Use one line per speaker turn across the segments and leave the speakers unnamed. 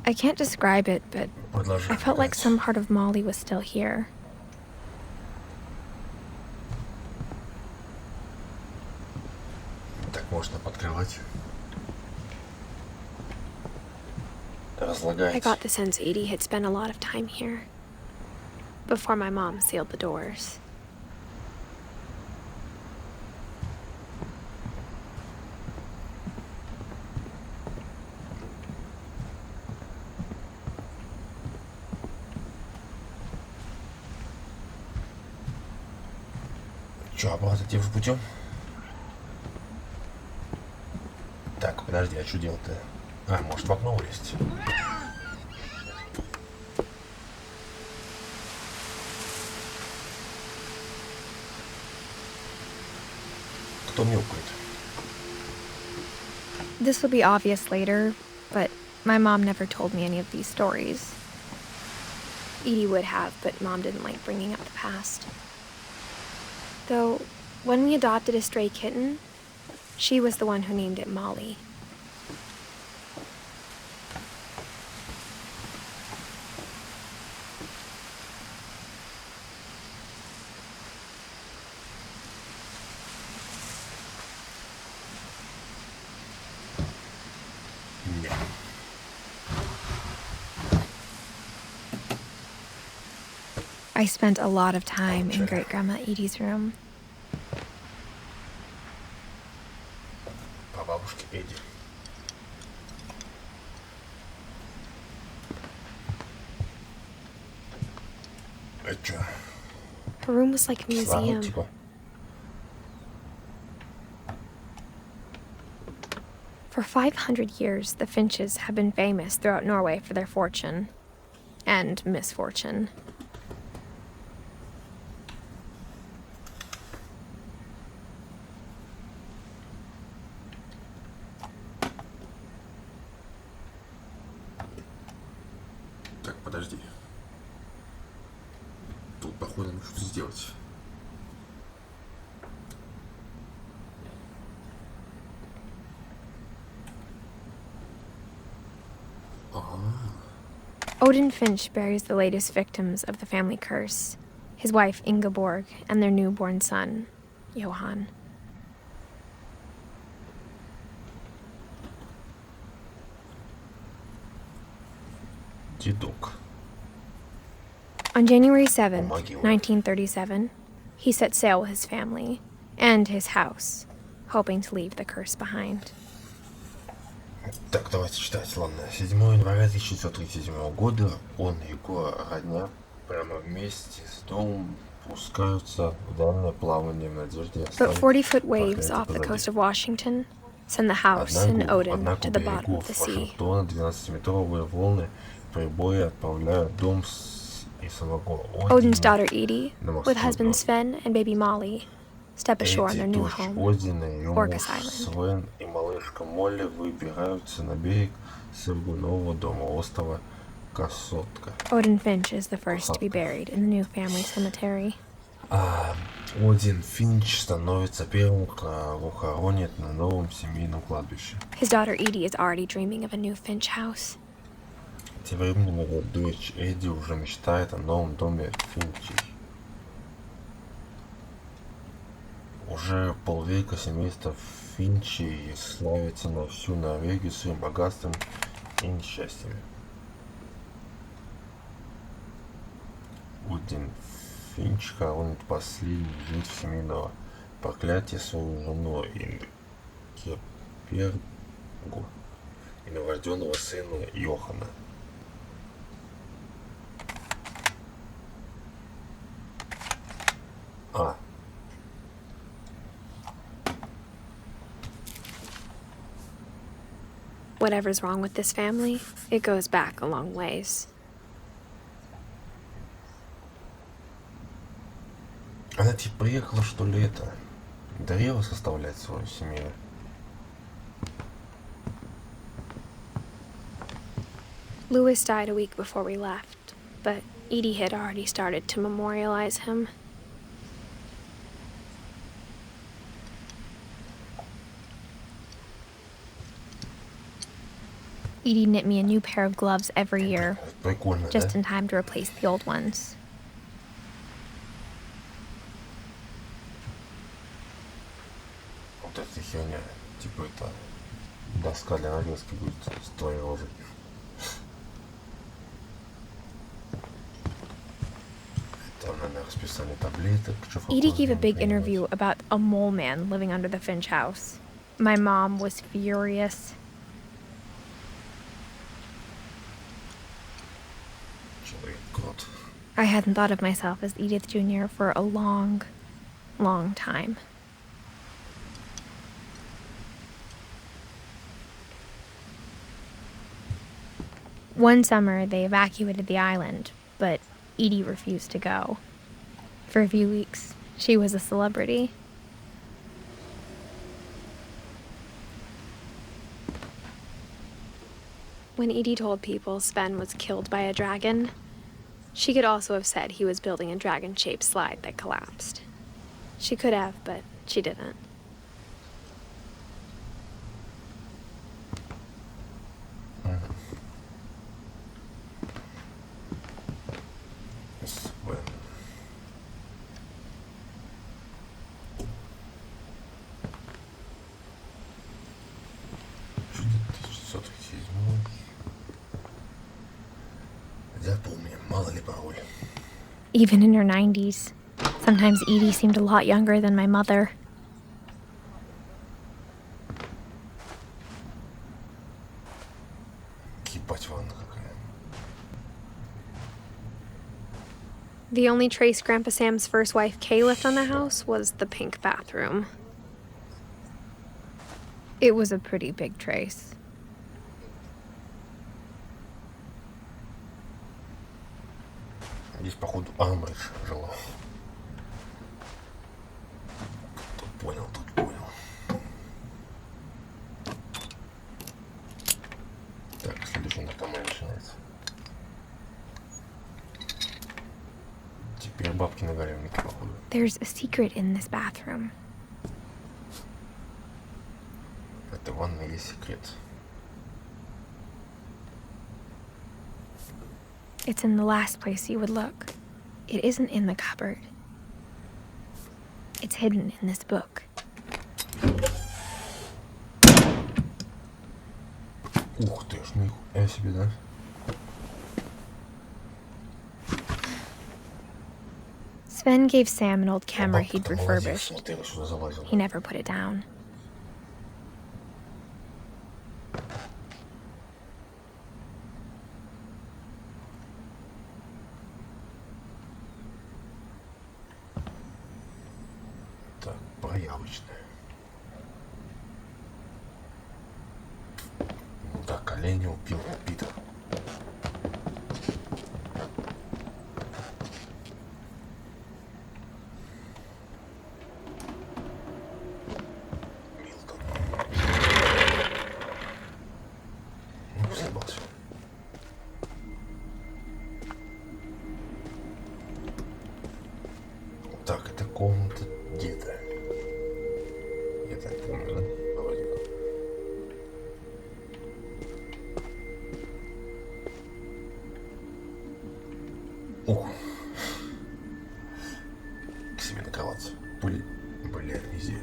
I can't describe it, but I felt like some part of Molly was still here.
Так можно подкрывать.
I got the sense Edie had spent a lot of time here before my mom sealed the doors.
Че, обратно тем же путем? Так, подожди, а что делать-то? А, может в окно вылезть? Кто мяукает?
This will be obvious later, but my mom never told me any of these stories. Edie would have, but Mom didn't like bringing up the past. Though, when we adopted a stray kitten, she was the one who named it Molly. I spent a lot of time in Great-Grandma Edie's room.
По бабушке Эдди. А чё?
Her room was like a museum.
Типа.
For 500 years, the Finches have been famous throughout Norway for their fortune and misfortune.
Так, подожди. Тут, походу, нужно что-то сделать.
Odin Finch buries the latest victims of the family curse, his wife Ingeborg and their newborn son, Johan.
Дедок.
On January 7th, 1937, he set sail with his family and his house, hoping to leave the curse behind.
Так, давайте читать, ладно. 7 января 1937 года он и его родня прямо вместе с домом пускаются в дальнее плавание в надежде
But 40-foot waves off the coast of Washington send the house and Odin to the bottom of the sea.
12-метровые волны прибоя отправляют дом и самого
Odin's daughter Edie, with husband Sven and baby Molly, step ashore on their new home, Orcas Island.
Свен и малышка Молли выбираются на берег своего нового дома, острова Красотка.
Odin Finch is the first to be buried in the new family cemetery.
Один Финч становится первым, кого хоронят на новом семейном кладбище.
His daughter Edie is already dreaming of a new Finch house.
Тем временем его дочь Эдди уже мечтает о новом доме Финчей. Уже полвека семейство Финчей славится на всю Норвегию своим богатством и несчастьями. Один Финч хоронит последнюю жертву семейного проклятия свою жену Ингебергу и новорожденного сына Йохана.
Whatever's wrong with this family, it goes back a long ways.
Она типа приехала, что ли, это древо составлять свою семью.
Louis died a week before we left, but Edie had already started to memorialize him. Edie knit me a new pair of gloves every year,
Прикольно,
just
да?
in time to replace the old ones.
Вот эта херня, типа это доска для нарезки будет с твоей рожей. Там, наверное, расписание таблеток.
Edie gave a big interview about a mole man living under the Finch house. My mom was furious.
Человек-кот.
I hadn't thought of myself as Edith Jr. for a long, long time. One summer, they evacuated the island, but Edie refused to go. For a few weeks, she was a celebrity. When Edie told people Sven was killed by a dragon, she could also have said he was building a dragon-shaped slide that collapsed. She could have, but she didn't. Even in her 90s, sometimes Edie seemed a lot younger than my mother. The only trace Grandpa Sam's first wife Kay left on the house was the pink bathroom. It was a pretty big trace.
Здесь, походу, Амбридж жила. Тут понял, тут понял. Так, следующий наркоман начинается. Теперь бабки на гаремнике, походу.
There's a secret in this bathroom.
В этой ванной есть секрет.
It's in the last place you would look. It isn't in the cupboard. It's hidden in this book.
Ух ты ж, нихуя себе, да?
Sven gave Sam an old camera he'd refurbished. He never put it down.
Так, проявочная. Ну так, оленя убил Питер. Так, это комната деда. Я так помню, да? Вроде как. Ух. К себе на кровать. Блядь, везде.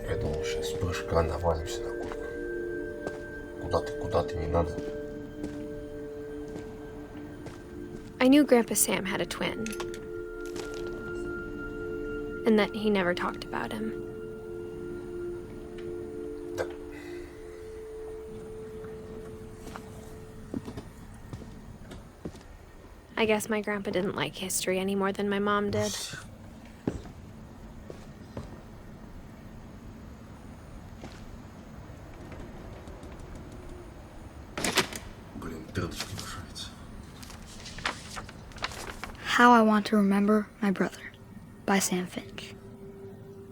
Я думал, сейчас с прыжка навалимся на куртку. Куда ты, не надо.
I knew Grandpa Sam had a twin, and that he never talked about him.
Так.
I guess my grandpa didn't like history any more than my mom did.
Блин, дырочки мешаются.
How I Want to Remember My Brother by Sam Finch.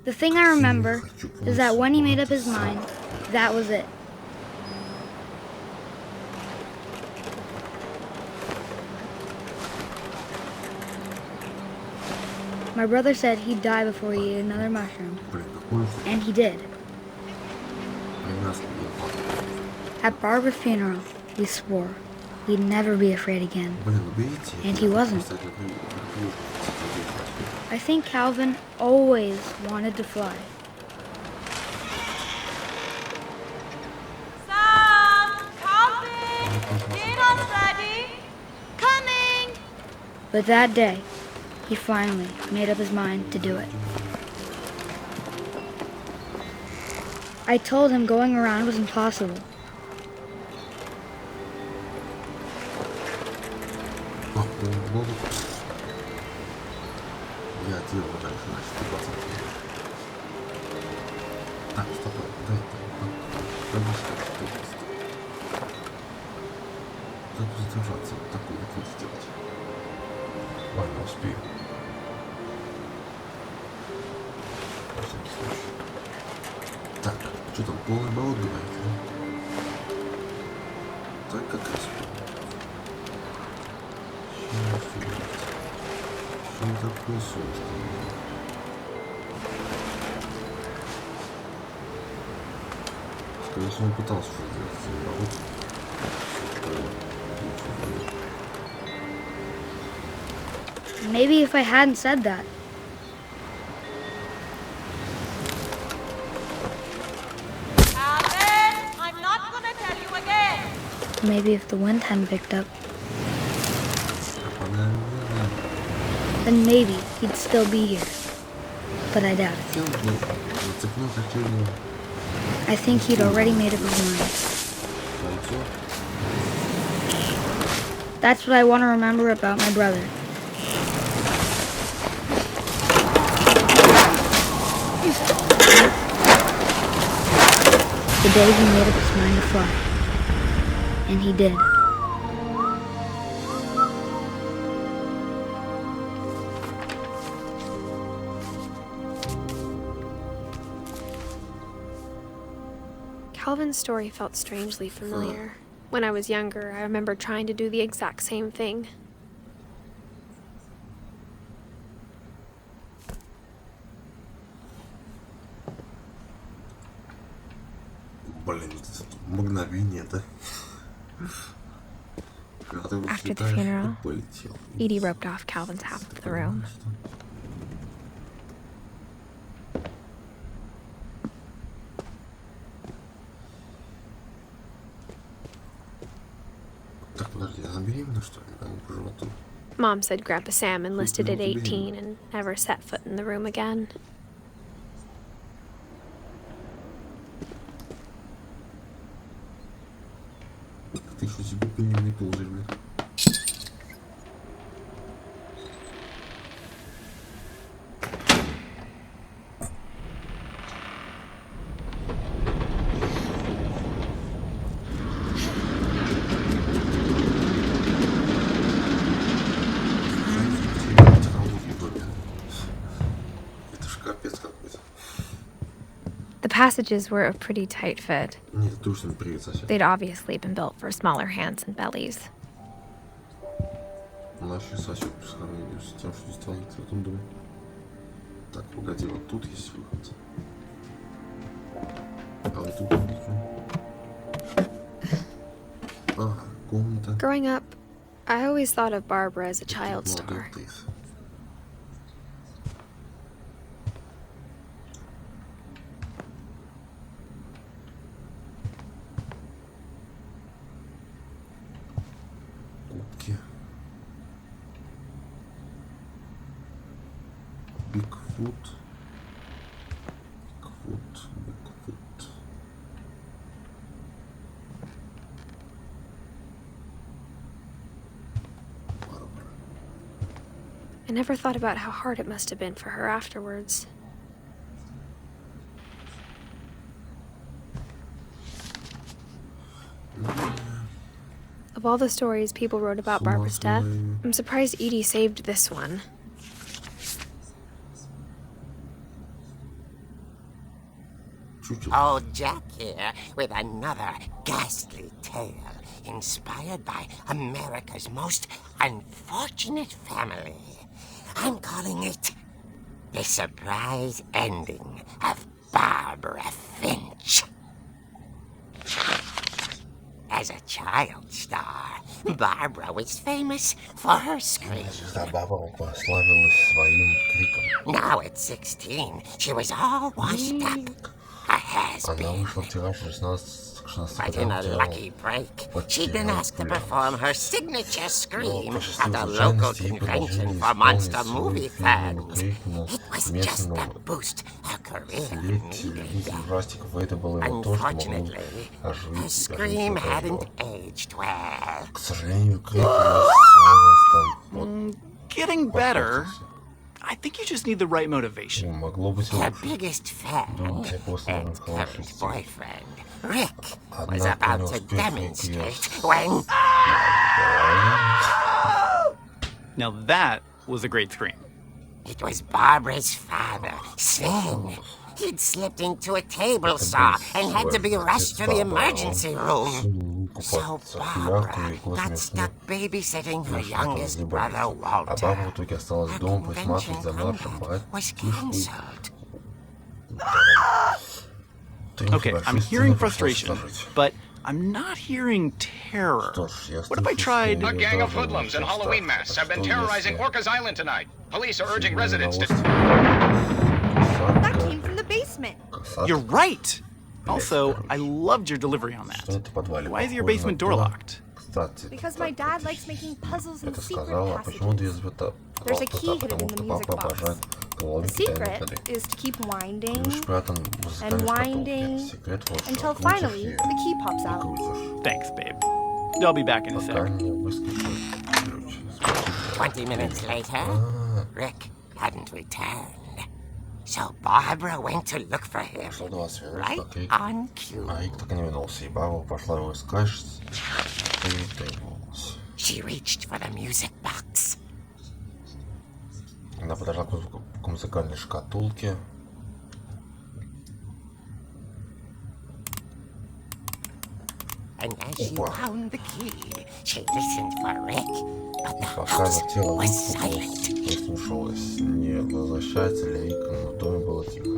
The thing I remember is that when he made up his mind, that was it. My brother said he'd die before he ate another mushroom, and he did. At Barbara's funeral, we swore we'd never be afraid again. And he wasn't. I think Calvin always wanted to fly.
Sam! Calvin! Dinner's ready! Coming!
But that day, he finally made up his mind to do it. I told him going around was impossible.
Ладно, успею. Так, что там, полный баллон говорит, да? Так как раз. Что такое собственно? Скорее всего, он пытался что-то сделать свою работу.
Maybe if I hadn't said that.
Calvin! I'm not gonna tell you again!
Maybe if the wind hadn't picked up. Then maybe he'd still be here. But I doubt it. I think he'd already made up his mind. That's what I want to remember about my brother. The day he made up his mind to fly. And he did.
Calvin's story felt strangely familiar. When I was younger, I remember trying to do the exact same thing.
Блин, мгновение, да?
After the funeral, Edie roped off Calvin's half of the room.
Так, подожди, она беременна, что ли? Она по животу.
Mom said Grandpa Sam enlisted at 18 and never set foot in the room again.
Ты что себе беременный ползаешь, блин? Это ж капец какой-то.
The passages were a pretty tight fit.
Нет, точно не привет, Сася.
They'd obviously been built for smaller hands and bellies.
Наши Сасю сравнили с тем, что стоит в этом доме. Так, погоди, вот тут есть выход. А вот тут ага, комната.
Growing up, I always thought of Barbara as a child star.
Кубки. Бигфут. Бигфут. Барбара.
I never thought about how hard it must have been for her afterwards. Of all the stories people wrote about Barbara's death, I'm surprised Edie saved this one.
Old Jack here with another ghastly tale inspired by America's most unfortunate family. I'm calling it The Surprise Ending of Barbara Finch. As a child star, Barbara was famous for her scream.
Звезда Барбара прославилась своим криком.
Now at 16, she was all washed up. A has-been.
Она вышла в тираж 16
But in a lucky break, she'd been asked to perform her signature scream at a local convention for monster movie fans. It was just the boost her career needed. Unfortunately, her scream hadn't aged well.
К сожалению, крик
Getting better. I think you just need the right motivation.
могло быть
Her
лучше.
biggest fan
Думаю, после
and
хороший
current
стиль.
boyfriend, Rick, was
Однако
about
не
to
успев
demonstrate when...
Now that was a great scream.
It was Barbara's father, Sven. He'd slipped into a table saw and had to be rushed to the emergency room. So Barbara got stuck babysitting her youngest brother,
А
Walter.
Барбара в итоге осталась
Her
дома
convention
присматривать за младшим
comeback was cancelled.
Okay, I'm hearing frustration, but I'm not hearing terror. What if I tried...
A gang of hoodlums in Halloween masks have been terrorizing Orcas Island tonight. Police are urging residents to...
That came from the basement.
You're right! Also, I loved your delivery on that. Why is your basement door locked?
Because my dad likes making puzzles and
Это
secret
сказала, а почему дверь
passages.
заперта?
There's a key
Потому
hidden in
что
the music
папа
box.
обожает
The
колонки тайной
secret
ходы.
is to keep winding
Ключ спрятан в музыкальной
and
шкатулке.
winding
Секрет вот, что
until
крутишь
finally
и
the key pops out.
крутишь.
Thanks, babe. I'll be back in a
Пока
sec.
не выскочит ключ.
20 minutes later, Rick hadn't returned. So Barbara went to look for him,
Прошло 20 минут,
right
как Рик.
on cue.
А Рик так и не вернулся, и Барбара пошла его искать, что и требовалось.
She reached for the music box.
Она подошла к музыкальной шкатулке.
And as she
Опа.
found the key, she listened for Rick, but the
Пока
house
вертела
was
ручку,
silent.
прислушалась, не возвращается ли Рик, но в доме было тихо.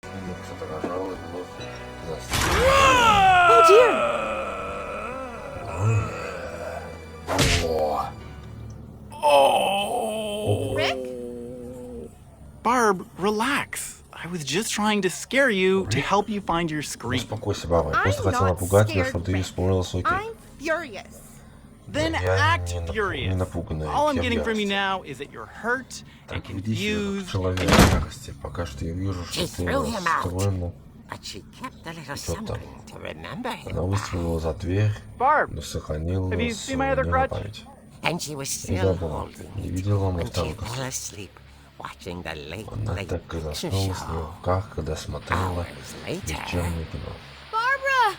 Кто-то нажал и вновь застрял.
Oh dear! Rick?
Barb, relax. I was just trying to scare you to help you find your scream.
Успокойся, Барбара. Я
I'm
просто хотел
not
напугать тебя,
scared,
чтобы ты
Rick.
исполнила свой крик.
I'm furious.
then
Я
act
не
furious.
напуганный,
All I'm
я в
getting from you
ярости.
now is that you're hurt and
Так, веди себя как
confused.
человек в ярости. Пока что я вижу, что
She
ты
threw him out.
расстроена.
But she kept a little
Что там?
something to remember
Она
him
выстрелила за дверь,
Barb,
но сохранила
have you seen my
свою
other crutch?
память.
and she was
Не
still
забыла.
holding
Не
it
видела мой
when she
второй
fell
костюм.
asleep watching the late
Она так и
picture
заснула с ней в
show.
руках, когда смотрела
Hours later,
вечернее кино.
Barbara!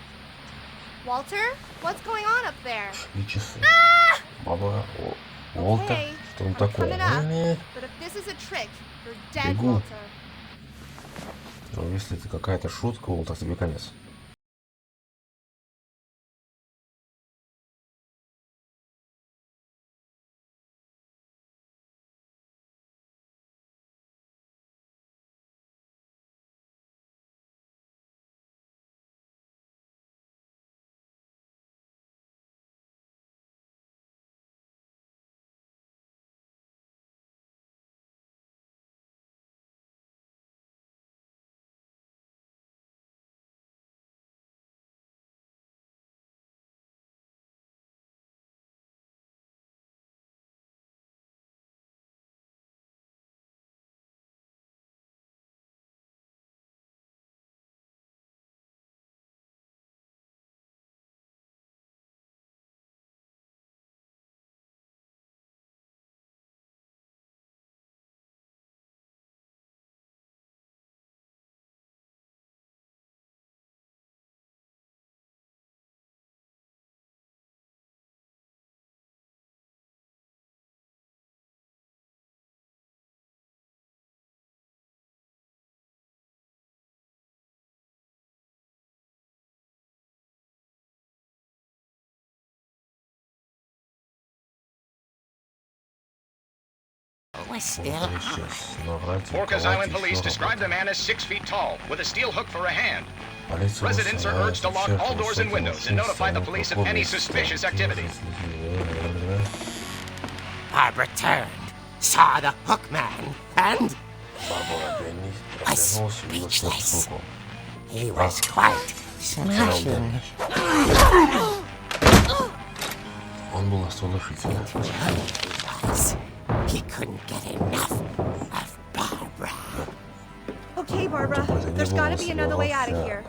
Walter, what's going on up there?
Шли часы. Баба, Уолтер,
Okay,
что там
I'm
такое?
coming up.
Не-не.
But if this is a trick, you're dead,
Бегу.
Walter.
Ну, если это какая-то шутка, Уолтер, тебе конец.
was still
Уолтер исчез, но радио
Orcas Island
колокольчик
police
еще
described the
работает.
man as 6 feet tall, with a steel hook for a hand.
Полиция
Residents are urged to lock all doors and windows and notify the police of any suspicious activity.
Barbara turned, saw the hook man, and was speechless. He was quite smashing.
Он был ослушителен.
He couldn't get enough of Barbara.
Okay, Barbara,
Только
there's
не
gotta
было
be another way out of
собрался.
here.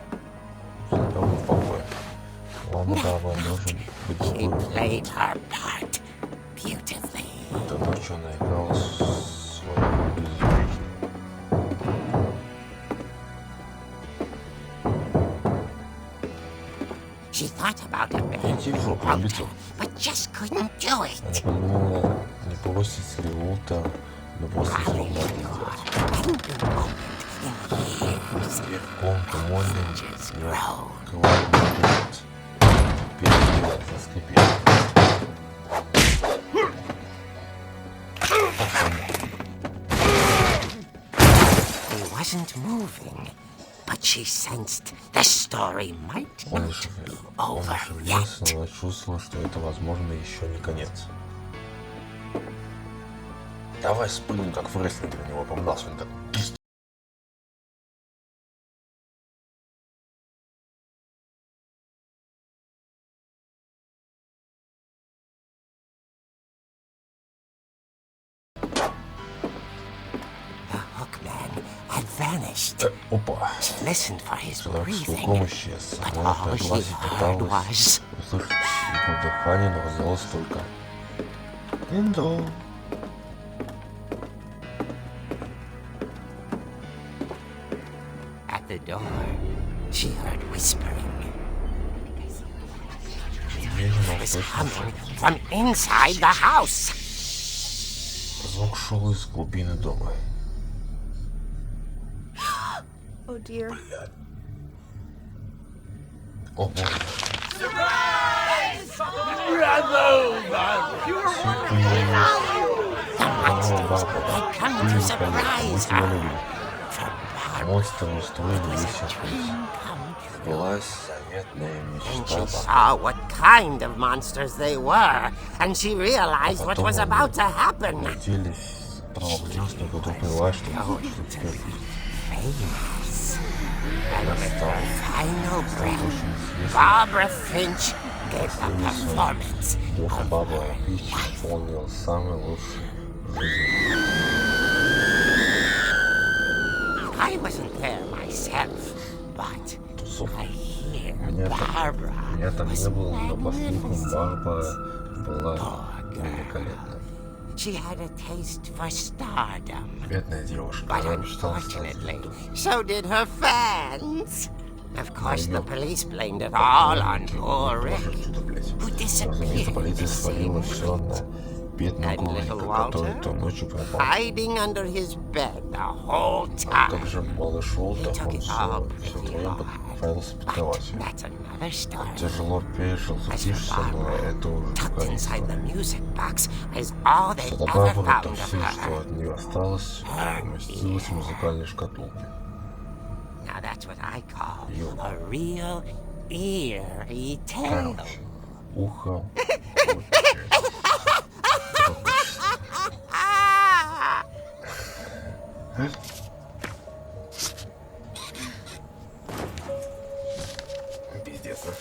Никого в покое. Ладно, Баба, должен быть
She
другой.
played her part beautifully.
Эта ночь она играла свою жизнь.
She thought about a
Идти в жопу,
man,
лицо.
but just couldn't do
Она
it.
подумала, не бросить ли Уолтера, но бросить его надо. Теперь комната Молли не открывает дверь. Теперь дверь заскрипела.
He wasn't moving, but she sensed the story might
Он
not
лишь
be
он
over
шевелился,
yet.
но чувствовал, что это, возможно, еще не конец. Давай спрыгнем, как в рестлинге на него помнался, он так пиздец.
The hook man had vanished.
Опа.
She listened for his
Человек с
breathing,
луком исчез.
but
Она
all she
напряглась и
heard
пыталась
was
услышать его дыхание, но раздалось только «Дин-дон».
at the door. She heard whispering.
Дверь
It was
наслышался.
coming from inside the house.
Звук шел из глубины дома.
Oh dear.
О боже.
Had come to surprise her.
Монстры устроили вечер.
Dream come true.
Сбылась заветная
And
мечта
she
Бабы.
saw what kind of monsters they were, and she realized what was about to happen.
Летели провалились, но потом поняла, что теперь
Famous. And with her
настал
final breath,
очень известный
Barbara Finch gave a performance
Дух
of
Баба
her
Финч
life.
исполнил самый лучший в жизни.
I wasn't there myself, but I hear Barbara
Там
was
не был, но по слухам
magnificent.
Барбара была
Poor girl.
великолепна.
She had a taste for stardom.
Бедная девушка,
But
она мечтала стать
unfortunately,
звездой.
so did her fans. Of course, the police blamed it all on poor Rick, who
Разумеется,
disappeared
полиция
the
свалила
same
все на бедного
And little
Рика, который
Walter?
той ночью пропал.
hiding under his bed the whole
А как
time.
же малыш Уолтер,
He took
он
it all
все
pretty
время
hard.
прятался под
But
кроватью.
that's another story.
Тяжело пережил,
As for
затишься, но
Barbara,
это уже
tucked
другая
inside the
история.
music box is all they
Что до
ever
Барбары, то
found of
все, что
her.
от нее осталось, уместилось в музыкальной шкатулке.
Now that's what I call
Ё.
a real eerie tale.
Короче, ухо. Пиздец, а?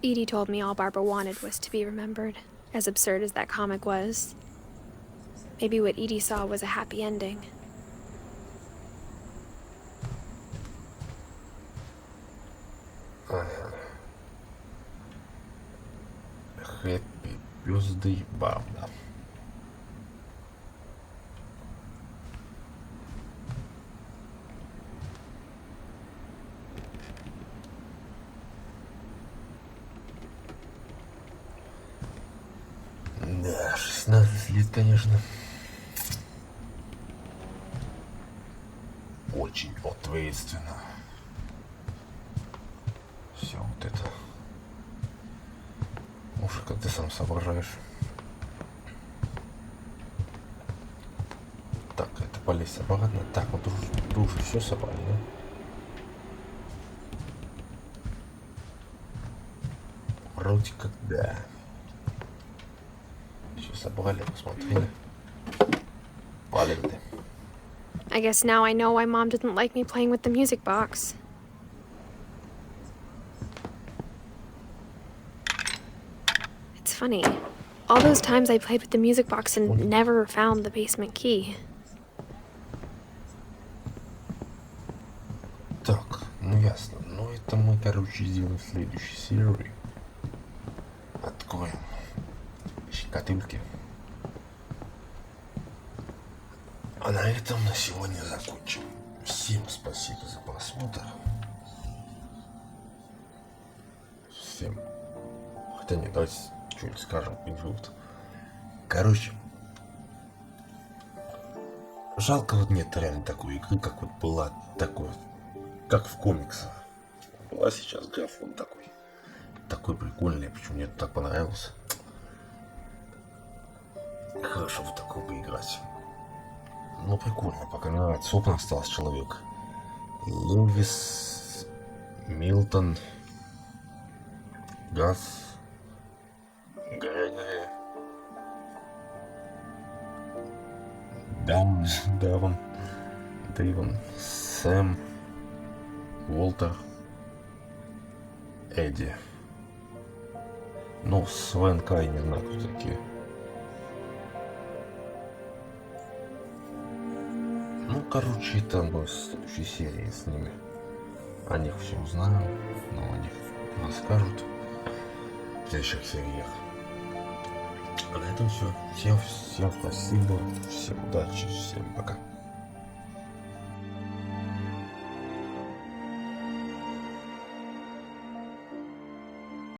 Edie told me all Barbara wanted was to be remembered, as absurd as that comic was. Maybe what Edie saw was a happy ending.
Happy birthday, Барбара. Да, 16 лет, конечно. Очень ответственно. Все вот это. Уже как ты сам соображаешь. Так, это полезть обратно. Так, вот уже все собрали, да? Вроде как да. Все собрали, посмотрели. Полезли.
I guess now I know why Mom didn't like me playing with the music box. It's funny. All those times I played with the music box and never found the basement key.
Так, ну ясно. Ну это мы, короче, сделаем в следующей серии. Откроем шкатулки. А на этом на сегодня закончим. Всем спасибо за просмотр. Всем. Хотя нет, давайте что-нибудь скажем. Короче. Жалко вот нет реально такой игры, как вот была такой, как в комиксах. Была сейчас графон такой. Такой прикольный, почему мне так понравился. Хорошо в такой поиграть. Ну прикольно, пока мне нравится. Сколько осталось человек? Лewis, Милтон, Газ, Грегори, Давон, Дэйвон, Сэм, Уолтер, Эдди. Ну, с ВНК я не знаю, кто такие. Ну, короче, там будет следующая серия с ними. О них все узнаем, но о них расскажут в следующих сериях. А на этом все. Всем спасибо, всем удачи, всем пока.